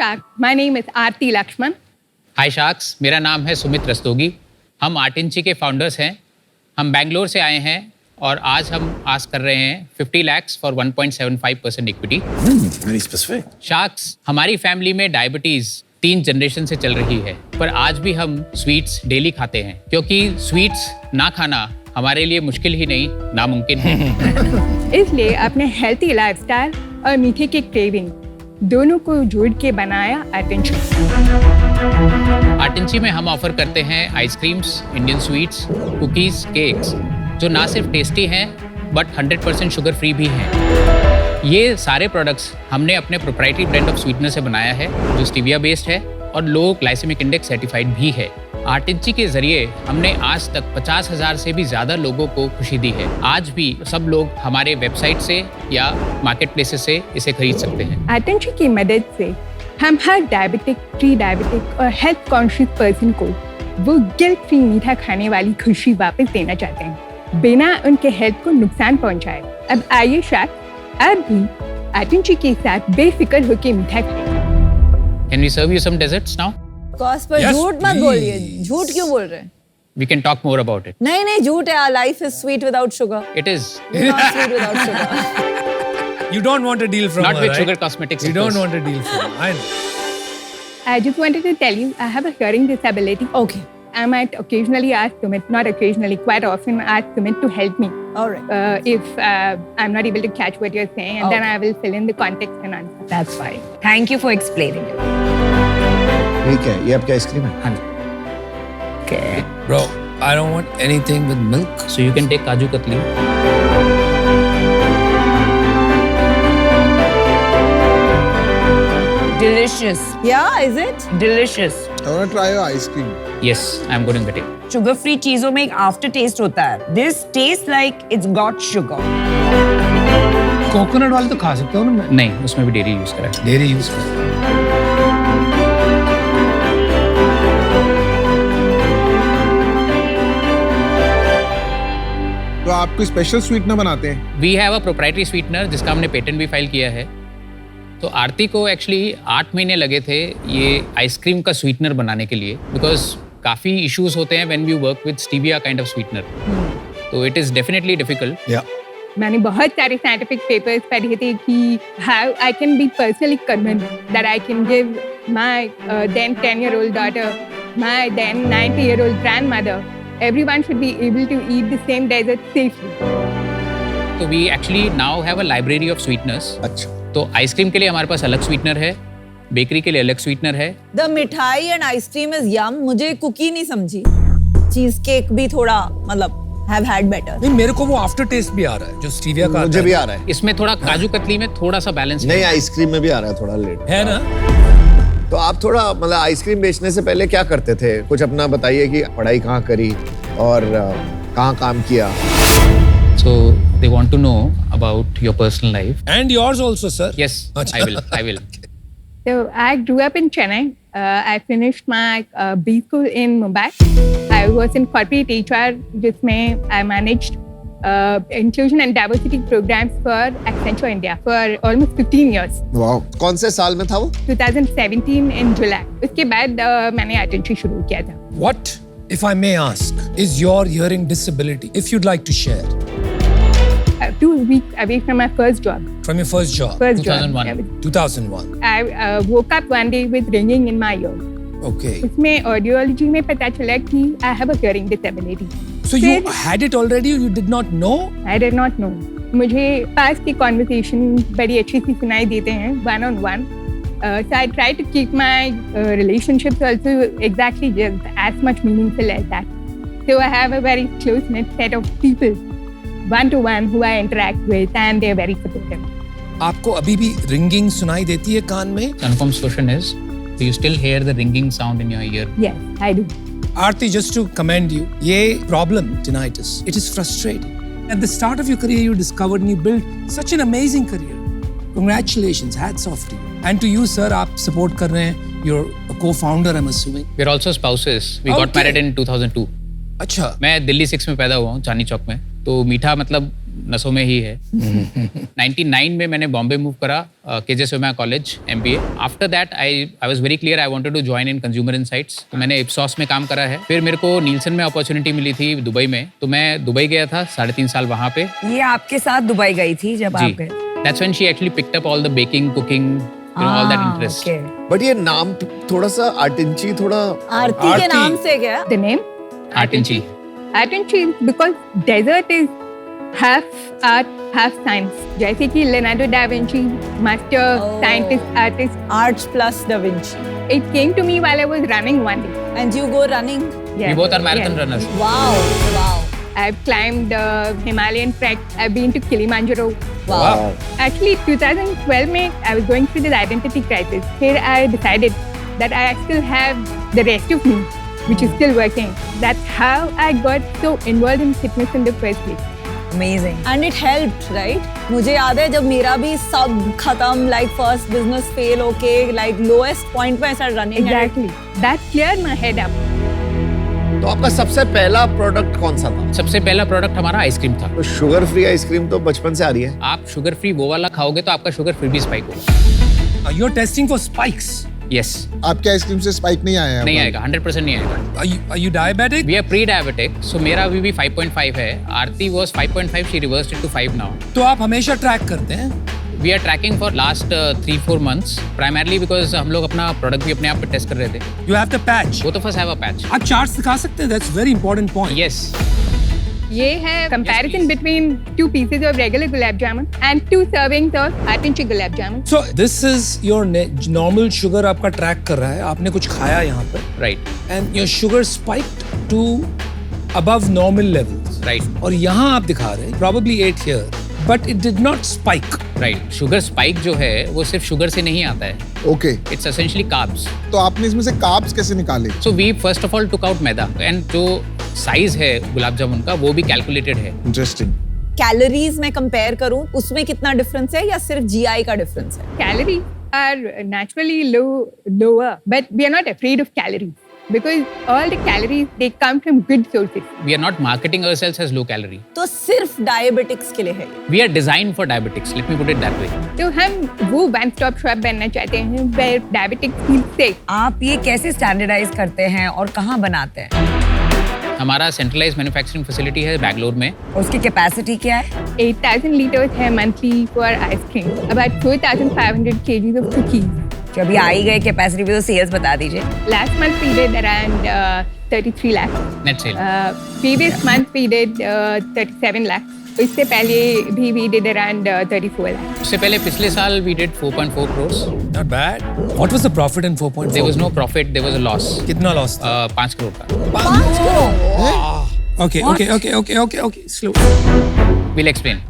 Shark. My name is Aarti Lakshman. Hi sharks, मेरा नाम है सुमित रस्तोगी। हम आर्ट इंची के फाउंडर्स हैं। हम बेंगलोर से आए हैं और आज हम आस्क कर रहे हैं 50 lakh for 1.75% equity. Very specific. Sharks, हमारी फैमिली में डायबिटीज 3 जनरेशन से चल रही है, पर आज भी हम स्वीट्स डेली खाते हैं क्योंकि स्वीट्स ना खाना हमारे लिए मुश्किल ही नहीं, नामुमकिन है। इसलिए अपने हेल्थी लाइफस्टाइल और मीठे के क्रेविंग दोनों को जोड़ के बनाया अटेंशन। आर्ट इंची में हम ऑफर करते हैं ice creams, Indian sweets, cookies, cakes जो ना सिर्फ टेस्टी हैं बट 100% शुगर फ्री भी हैं। ये सारे प्रोडक्ट्स हमने अपने प्रोप्राइटरी ब्रांड ऑफ स्वीटनर से बनाया है जो स्टीविया बेस्ड है और लो ग्लाइसेमिक इंडेक्स सर्टिफाइड भी है। आर्ट इंची के जरिए हमने आज तक 50,000 से भी ज़्यादा लोगों को खुशी दी है। आज भी सब लोग हमारे वेबसाइट से या मार्केट प्लेसेस से इसे खरीद सकते हैं। अटेंशन की मदद से हम हर डायबिटिक, प्री डायबिटिक और हेल्थ कॉन्शियस पर्सन को वो गिल्ट फ्री मीठा खाने वाली खुशी वापस देना चाहते हैं बिना उनके हेल्थ को नुकसान पहुंचाए। अब आइए शायद आप भी अटेंशन के साथ बेफिक्र होकर मीठा खाएं। Can we serve you some desserts now? Cost per झूठ मत बोलिए। झूठ क्यों बोल रहे हैं? We can talk more about it. नहीं झूठ है। Life is sweet without sugar. It is. Not sweet without sugar. You don't want a deal from Not her, with right? Sugar Cosmetics. You of don't course. want a deal from her. I know. I just wanted to tell you I have a hearing disability. Okay. I might occasionally ask Sumit, not occasionally, quite often ask Sumit to help me. All right. If I'm not able to catch what you're saying, and then I will fill in the context and answer. That's fine. Thank you for explaining it. ठीक है, ये आपकी ice cream है। हाँ जी। Okay. Bro, I don't want anything with milk. So you can take Kaju Katli. Delicious. Yeah, is it? Delicious. I want to try your ice cream. Yes, I'm going to get it. Sugar free चीजों में एक after test होता है. This tastes like it's got sugar. Coconut वाले तो खा सकते हो ना मैं? नहीं, उसमें भी डेयरी यूज करा है। डेयरी यूज कर। तो आप कोई स्पेशल स्वीटनर बनाते हैं? We have a proprietary sweetener जिसका हमने पेटेंट भी फाइल किया है। तो आरती को एक्चुअली 8 महीने लगे थे ये आइसक्रीम का स्वीटनर बनाने के लिए, बिकॉज काफ़ी इश्यूज होते हैं when we work with stevia kind of sweetener. तो इट इज़ डेफिनेटली डिफिकल्ट। मैंने बहुत सारे साइंटिफिक पेपर्स पढ़े थे कि how I can be personally convinced that I can give my then 10-year-old daughter, my then 90-year-old grandmother, everyone should be able to eat the same dessert safely. तो we actually now have a library of sweeteners. अच्छा। तो ice cream के लिए हमारे पास अलग sweetener है, bakery के लिए अलग स्वीटनर है। The मिठाई एंड आइसक्रीम इज यम। मुझे कुकी नहीं समझी। चीज केक भी थोड़ा मतलब have had better. नहीं, मेरे को वो आफ्टर टेस्ट भी आ रहा है जो स्टीविया का मुझे भी आ रहा है। इसमें थोड़ा काजू कतली में थोड़ा सा बैलेंस नहीं, आइसक्रीम में भी आ रहा है थोड़ा लेट। है ना? तो आप थोड़ा मतलब आइसक्रीम बेचने से पहले क्या करते थे? कुछ अपना बताइए कि पढ़ाई कहाँ करी और कहाँ काम किया। So they want to know about your personal life. And yours also, sir. Yes, अच्छा. I will. So I grew up in Chennai. I finished my B school in Mumbai. I was in corporate HR, जिसमें I managed inclusion and diversity programs for Accenture India for almost 15 years. वाह, कौन से साल में था वो? 2017 in July. उसके बाद मैंने अटेंशन शुरू किया था. What, if I may ask, is your hearing disability? If you'd like to share. 2 weeks away from my first job. From your first job. 2001. job. 2001. I woke up one day with ringing in my ear. Okay. उसमें audiology में पता चला कि I have a hearing disability. So you had it already? You did not know? I did not know. मुझे पास की conversation बड़ी अच्छी सी सुनाई देते हैं one-on-one. So I try to keep my relationships also exactly just as much meaningful as that. So I have a very close-knit set of people, one-to-one, who I interact with, and they're very supportive. आपको अभी भी ringing सुनाई देती है कान में? Confirmed question is, do you still hear the ringing sound in your ear? Yes, I do. Aarti, just to commend you, ये problem, tinnitus, it is frustrating. At the start of your career, you discovered and you built such an amazing career. Congratulations, hats off to you. And to you, sir, आप support कर रहे हैं. You're a co-founder, I'm assuming. We're also spouses. We got Okay. married in 2002. अच्छा. मैं दिल्ली 6 में पैदा हुआ हूँ, चांदनी चौक में। तो मीठा मतलब नसों में ही है। 99 में मैंने बॉम्बे मूव करा, KJ Somaiya college MBA। After that I was very clear I wanted to join in consumer insights. तो मैंने इप्सॉस में काम करा है। फिर मेरे को नीलसन में अपॉर्चुनिटी मिली थी दुबई में, तो मैं दुबई गया था 3.5 साल वहाँ पे। ये आपके साथ दुबई गई थी जब आप गए? That's when she actually picked up all the baking, cooking, all that interest. Okay. But ये नाम थोड़ा सा आर्टिंची, थोड़ा आरती के नाम से क्या? The name? Artinchi. Artinchi because desert is half art, half science. जैसे कि Leonardo da Vinci, master scientist, artist. Arts plus Da Vinci. It came to me while I was running one day. And you go running? Yeah. We both are marathon runners. Wow, wow, I've climbed Himalayan trek. I've been to Kilimanjaro. wow. Actually, 2012 में I was going through this identity crisis. Here I decided that I still have the rest of me, which is still working. That's how I got so involved in fitness in the first place. Amazing. And it helped, right? मुझे याद है जब मेरा भी सब खत्म, like first business fail, okay, like lowest point पे I started running. Exactly. That cleared my head up. तो आपका सबसे पहला प्रोडक्ट कौन सा था? सबसे पहला प्रोडक्ट हमारा आइसक्रीम था। तो शुगर फ्री आइसक्रीम तो बचपन से आ रही है। आप शुगर फ्री वो वाला खाओगे तो आपका शुगर फिर भी स्पाइक होगा। You're testing for spikes. Yes, आपके आइसक्रीम से स्पाइक नहीं आया है? नहीं आएगा, 100% नहीं आएगा। Are you diabetic? We are pre-diabetic, so मेरा अभी भी 5.5 है। आरती was 5.5, she reversed it to 5 now. तो आप हमेशा ट्रैक करते हैं? We are tracking for last 3-4 months, primarily because हम लोग अपना प्रोडक्ट भी अपने आप पे टेस्ट कर रहे थे। You have the patch. Both of us have a patch. आप चार्ट्स दिखा सकते हैं? That's very important point. Yes. ये है comparison please. between 2 pieces of regular gulab jamun and 2 servings of Artinchi gulab jamun. So this is your normal sugar आपका track कर रहा है। आपने कुछ खाया यहाँ पर Right. and your sugar spiked to above normal levels. Right. और यहाँ आप दिखा रहे हैं probably 8 here, but it did not spike. Right. Sugar spike जो है वो सिर्फ शुगर से नहीं आता है। Okay, It's essentially carbs. तो आपने इसमें से कार्ब्स कैसे निकाले? So we first of all took out maida and जो साइज है गुलाब जामुन का वो भी कैलकुलेटेड है। इंटरेस्टिंग। कैलोरीज में कंपेयर करूं उसमें कितना डिफरेंस है या सिर्फ GI का डिफरेंस है? Calories are naturally lower, but we are not afraid of calories because all the calories they come from good sources. We are not marketing ourselves as low calorie. तो सिर्फ diabetics के लिए है ये। We are designed for diabetics. Let me put it that way. तो हम वो one stop shop बनना चाहते हैं where diabetics feel safe. आप ये कैसे स्टैंडर्डाइज करते हैं और कहाँ बनाते हैं? हमारा सेंट्रलाइज मैन्युफैक्चरिंग फैसिलिटी है बैंगलोर में। और उसकी कैपेसिटी क्या है? 8,000 liters है monthly for ice cream. About 4,500 kgs of cookies. जो अभी आई गए कैपेसिटी भी तो सेल्स बता दीजिए। Last month we did around 33 lakhs. Net cell. Previous month we did 37 lakhs. इससे पहले भी we did around 34 lakhs. उससे पहले पिछले साल we did 4.4 crores. Not bad. What was the profit in 4.4? There was no profit, there was a loss. कितना loss था? 5 करोड़ का। Okay. Slow. We'll explain.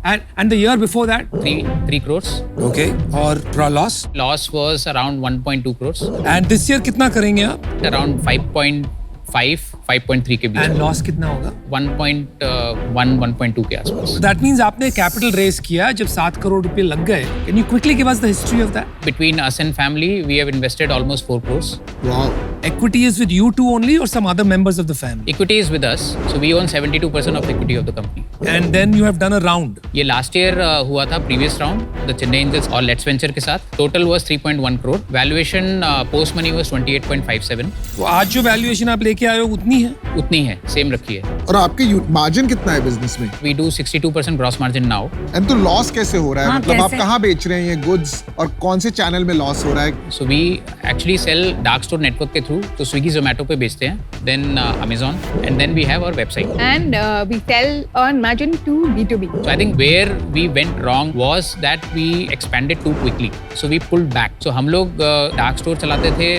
And the year before that? 3 crores. Okay. और loss? Loss was around 1.2 crores. And this year कितना करेंगे आप? Around 5.5, 5.3 के बीच। And loss कितना होगा? 1.1, 1.2 के आसपास। That means आपने capital raise किया जब 7 करोड़ रुपए लग गए। Can you quickly give us the history of that? Between us and family, we have invested almost 4 crores. Wow. Equity is with you two only or some other members of the family? Equity is with us, so we own 72% of the equity of the company. And then you have done a round. ये last year हुआ था previous round the Chennai angels और let's venture के साथ। Total was 3.1 crore. Valuation post money was 28.57। तो आज जो valuation आप लेके आए हो उतनी है? उतनी है, सेम रखी है। और आपके मार्जिन कितना है बिजनेस में? We do 62% gross margin now. And तो लॉस कैसे हो रहा है? हाँ, मतलब आप कैसे? कहाँ बेच रहे हैं ये गुड्स और कौन से चैनल में लॉस हो रहा है? So we actually sell dark store network के थ्रू, तो स्विगी जोमेटो पे बेचते हैं, then Amazon and then we have our website. And we sell on margin to B2B. So I think where we went wrong was that we expanded too quickly. So we pulled back. So हम लोग dark store चलाते थे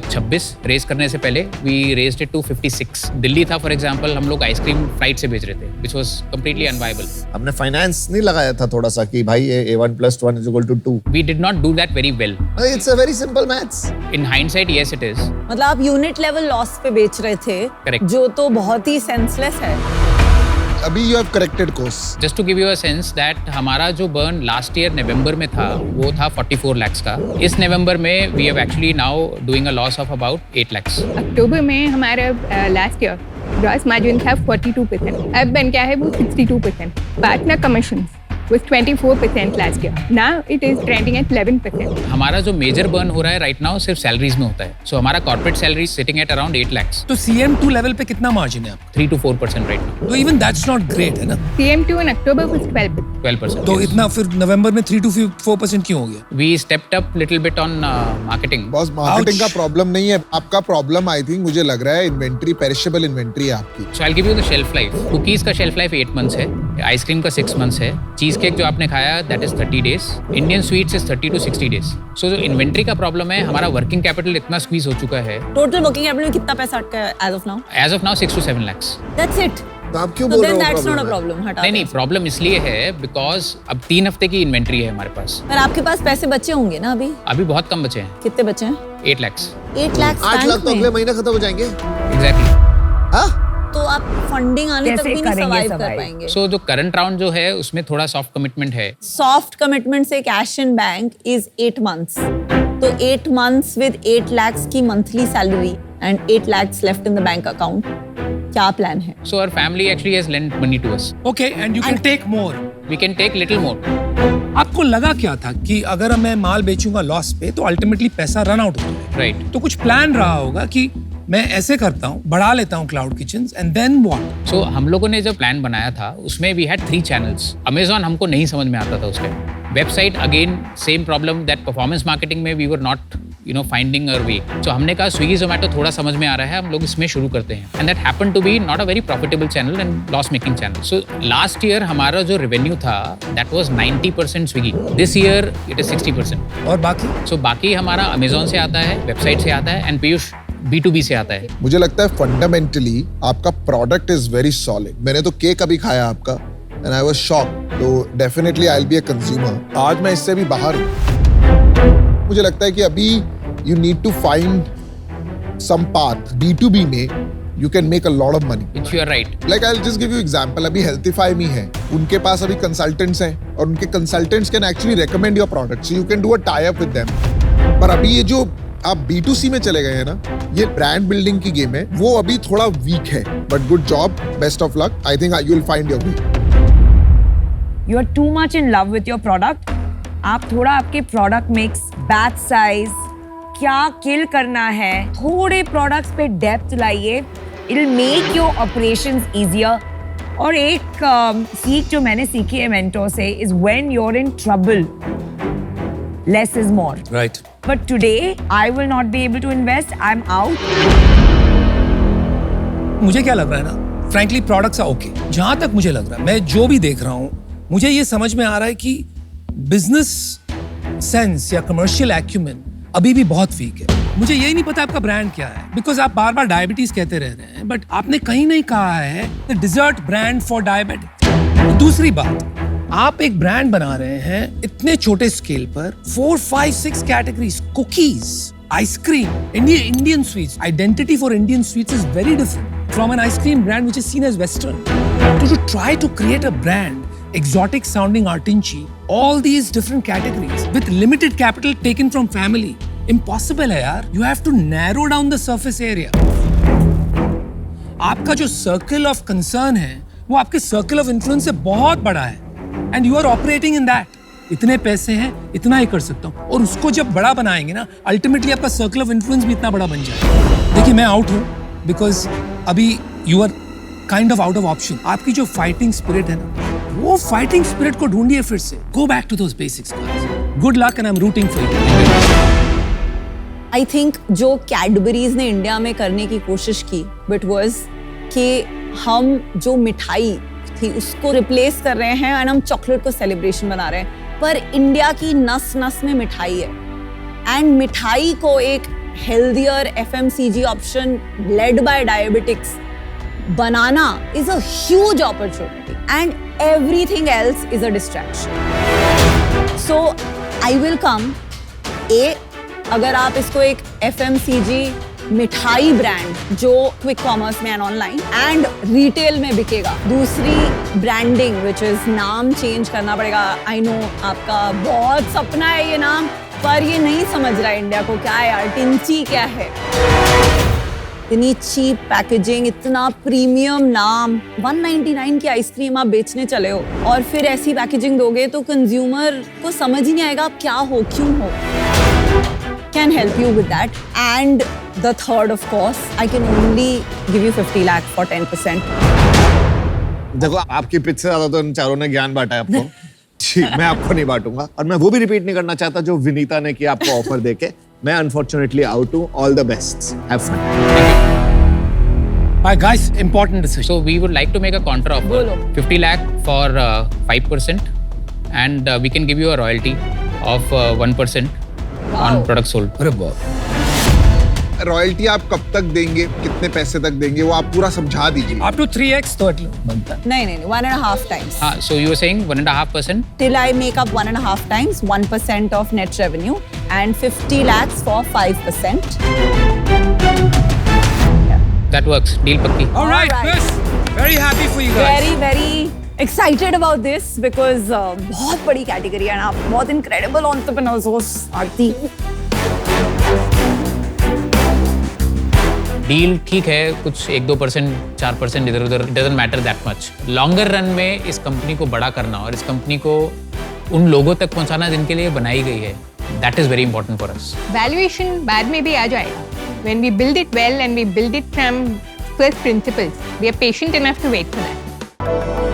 26 race करने से पहले we raised it to 56. Delhi था for example, हम लोग आइसक्रीम फ्लाइट से बेच रहे थे which was completely unviable. हमने फाइनेंस नहीं लगाया था थोड़ा सा कि भाई ये A1 + 1 = 2? We did not do that very well. It's a very simple maths. In hindsight, yes it is. मतलब आप यूनिट लेवल लॉस पे बेच रहे थे, Correct. जो तो बहुत ही सेंसलेस है। अभी you have corrected course. Just to give you a sense that हमारा जो बर्न लास्ट ईयर नवंबर में था वो था 44 lakhs का। इस नवंबर में we have actually now doing a loss of about 8 lakhs. अक्टूबर में हमारा लास्ट ईयर ग्रॉस मार्जिन था 42%. अब बन क्या है वो 62%. Partner commission was 24% last year. Now it is trending at 11%. हमारा जो मेजर बर्न हो रहा है राइट नाउ सिर्फ सैलरीज में होता है. सो हमारा corporate salary sitting at around 8 lakhs. तो CM2 लेवल पे कितना मार्जिन है आपका? 3 to 4% राइट नाउ. तो इवन दैट्स नॉट ग्रेट है ना? CM2 in October was 12%. 12%. तो इतना फिर नवंबर में 3 to 4% क्यों हो गया? We stepped up little bit on marketing. Boss marketing का Ouch. प्रॉब्लम नहीं है आपका प्रॉब्लम. आई थिंक मुझे लग रहा है इन्वेंट्री, पेरिशेबल इन्वेंट्री है आपकी. So I'll give you the shelf life. Cookies का शेल्फ लाइफ 8 months है. आइसक्रीम का 6 months है. चीज केक जो आपने खाया that is 30 days. Indian sweets is 30 to 60 days. So जो इन्वेंट्री का प्रॉब्लम है, हमारा वर्किंग कैपिटल इतना स्क्वीज हो चुका है. टोटल वर्किंग कैपिटल में कितना पैसा अटका है as of now? As of now 6 to 7 lakhs. That's it. तो आप क्यों So बोल रहे then हो that's not a problem है? problem. हटा नहीं दो. नहीं प्रॉब्लम इसलिए है बिकॉज अब 3 हफ्ते की इन्वेंट्री है हमारे पास. पर आपके पास पैसे बचे होंगे ना अभी? अभी बहुत कम बचे हैं. कितने बचे हैं? 8 lakhs. 8 lakhs 8 लाख बैंक तो अगले में. महीने खत्म हो जाएंगे. Exactly. हाँ? तो आप फंडिंग आने तक कैसे भी नहीं करेंगे सर्वाइव कर survive? पाएंगे. So जो करंट राउंड जो है उसमें थोड़ा सॉफ्ट कमिटमेंट है. Soft commitment से cash in bank is 8 months. तो 8 months with 8 lakhs की monthly salary and 8 lakhs left in the bank account. क्या प्लान है? So our family actually has lent money to us. Okay, and you can take more. We can take little more. आपको लगा क्या था कि अगर मैं माल बेचूंगा लॉस पे तो अल्टीमेटली पैसा रन आउट हो जाएगा? Right. तो कुछ प्लान रहा होगा कि मैं ऐसे करता हूँ, बढ़ा लेता हूँ cloud kitchens and then what? So हम लोगों ने जब प्लान बनाया था उसमें we had 3 channels. Amazon हमको नहीं समझ में आता था उस time. Website again same problem that performance marketing में वी वर नॉट फाइंडिंग अवर वे. सो हमने कहा स्विगी जोमेटो थोड़ा समझ में आ रहा है, हम लोग इसमें शुरू करते हैं. And that happened to be not a very profitable channel and loss making channel. So last year हमारा जो रेवेन्यू था that was 90% Swiggy. This year it is 60%. और बाकी? सो बाकी हमारा अमेजोन से आता है, वेबसाइट से आता है एंड पीयूष B2B से आता है. मुझे लगता है फंडामेंटली आपका प्रोडक्ट इज वेरी सॉलिड. मैंने तो केक अभी खाया आपका एंड आई वाज शॉक्ड. तो definitely I will be a consumer. आज मैं इससे भी बाहर हूं. मुझे लगता है कि अभी you need to find some path. B2B में you can make a lot of money. Which you are right. Like I will just give you example. अभी हेल्थीफाई मी है, उनके पास अभी कंसल्टेंट्स हैं और उनके consultants can actually recommend your product. So you can do a tie up with them. पर अभी ये जो आप B2C में चले गए हैं ना, ये ब्रांड बिल्डिंग की गेम है, वो अभी थोड़ा वीक है. But good job, best of luck. I think you will find your way. You are too much in love with your product. आप थोड़ा आपके प्रोडक्ट मिक्स, बैच साइज, क्या किल करना है, थोड़े प्रोडक्ट्स पे डेप्थ लाइए. It will make your operations easier. और एक सीख जो मैंने सीखी है मेंटोर से is when you're in trouble, less is more. Right. But today, I will not be able to invest. I'm out. मुझे क्या लग रहा है ना, फ्रैंकली प्रोडक्ट्स आर ओके. जहां तक मुझे लग रहा है, मैं जो भी देख रहा हूं, मुझे ये समझ में आ रहा है कि बिजनेस सेंस या कमर्शियल एक्यूमेन अभी भी बहुत वीक है. मुझे यही नहीं पता आपका ब्रांड क्या है, बिकॉज आप बार बार डायबिटीज कहते रह रहे हैं, बट आपने कहीं नहीं कहा है the dessert brand for diabetic. दूसरी बात, आप एक ब्रांड बना रहे हैं इतने छोटे स्केल पर, 4, 5, 6 categories, cookies, ice cream, Indian sweets. Identity for Indian sweets is very different from an ice cream brand which is seen as Western. To try to create a brand, exotic sounding artinchi, all these different categories with limited capital taken from family, impossible है यार. You have to narrow down the surface area. आपका जो circle of concern है, वो आपके circle of influence से बहुत बड़ा है. And you are operating in that. इतने पैसे हैं, इतना ही कर सकता हूँ. और उसको जब बड़ा बनाएंगे ना, अल्टीमेटली आपका सर्कल ऑफ इन्फ्लुएंस भी इतना बड़ा बन जाएगा. देखिए मैं आउट हूँ बिकॉज अभी you are kind of out of option. आपकी जो फाइटिंग स्पिरिट है ना, वो फाइटिंग स्पिरिट को ढूंढिए फिर से. Go back to those basics. Good luck and I am rooting for you. I think जो कैडबरीज ने इंडिया में करने की कोशिश की, बट वाज कि हम जो मिठाई थी उसको रिप्लेस कर रहे हैं एंड हम चॉकलेट को सेलिब्रेशन बना रहे हैं. पर इंडिया की नस नस में मिठाई है एंड मिठाई को एक healthier FMCG option led by diabetics banana is a huge opportunity and everything else is a distraction. So I will come. अगर आप इसको एक FMCG मिठाई ब्रांड जो क्विक कॉमर्स में एंड ऑनलाइन एंड रिटेल में बिकेगा. दूसरी ब्रांडिंग विच इज नाम चेंज करना पड़ेगा. आई नो आपका बहुत सपना है ये नाम, पर ये नहीं समझ रहा इंडिया को क्या है यार. टिंची क्या है? इतनी चीप पैकेजिंग, इतना प्रीमियम नाम, 199 की आइसक्रीम आप बेचने चले हो और फिर ऐसी पैकेजिंग दोगे तो कंज्यूमर को समझ ही नहीं आएगा आप क्या हो, क्यों हो. Can help you with that. And the third, of course, I can only give you 50 lakh for 10%. देखो आपकी पिच से ज्यादा तो इन चारों ने ज्ञान बांटा है आपको. ठीक, मैं आपको नहीं बांटूंगा और मैं वो भी रिपीट नहीं करना चाहता जो विनीता ने किया आपको ऑफर देके. मैं अनफॉर्चुनेटली आउट हूँ. All the best. Have fun. Hi guys, important decision. So we would like to make a counter offer. बोलो. 50 lakh for 5% and we can give you a royalty of 1% on products sold. अरे बाप. Royalty आप कब तक देंगे, कितने पैसे तक देंगे, वो आप पूरा समझा दीजिए. Up to 3x तो बनता है. नहीं, 1.5 times. So you were saying 1.5%? Till I make up 1.5 times, 1% of net revenue and 50 lakhs for 5%. That works. Deal pakki. All right, All right. Chris. Very happy for you guys. Very excited about this because बहुत बड़ी category है ना, आप बहुत incredible entrepreneurs हो, आरती. Deal ठीक है, कुछ 1-2%, 4% इधर उधर, doesn't matter that much. Longer run में इस कंपनी को बड़ा करना और इस कंपनी को उन लोगों तक पहुंचाना जिनके लिए बनाई गई है, that is very important for us. Valuation बाद में भी आ जाएगा. When we build it well and we build it from first principles, we are patient enough to wait for that.